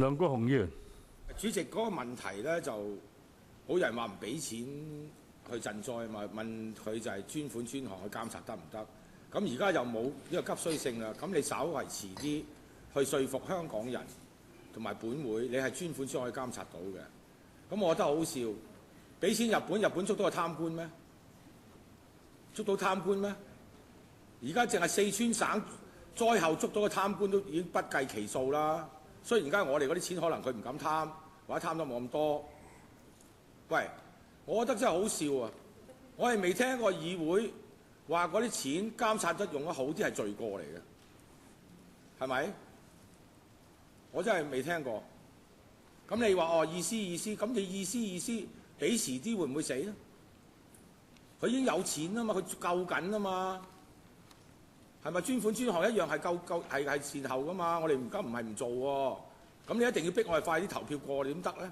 梁國雄議員，主席嗰個問題咧就好人話唔俾錢去賑災嘛，問佢就係專款專項去監察得唔得？咁而家又冇呢個急需性啦，咁你稍為遲啲去說服香港人同埋本會，你係專款專項可以監察到嘅。咁我覺得好笑，俾錢日本，日本捉到個貪官咩？捉到貪官咩？而家淨係四川省災後捉到個貪官都已經不計其數啦。雖然而家我哋嗰啲錢可能佢唔敢貪，或者貪得冇咁多。喂，我覺得真係好笑啊！我係未聽過議會話嗰啲錢監察得用得好啲係罪過嚟嘅，係咪？我真係未聽過。咁你話哦意思，咁你意思，俾遲啲會唔會死咧？佢已經有錢啊嘛，佢救緊啊嘛，係咪專款專項一樣係救係善後噶嘛？我哋而家唔係唔做喎，咁你一定要逼我哋快啲投票過，你點得咧？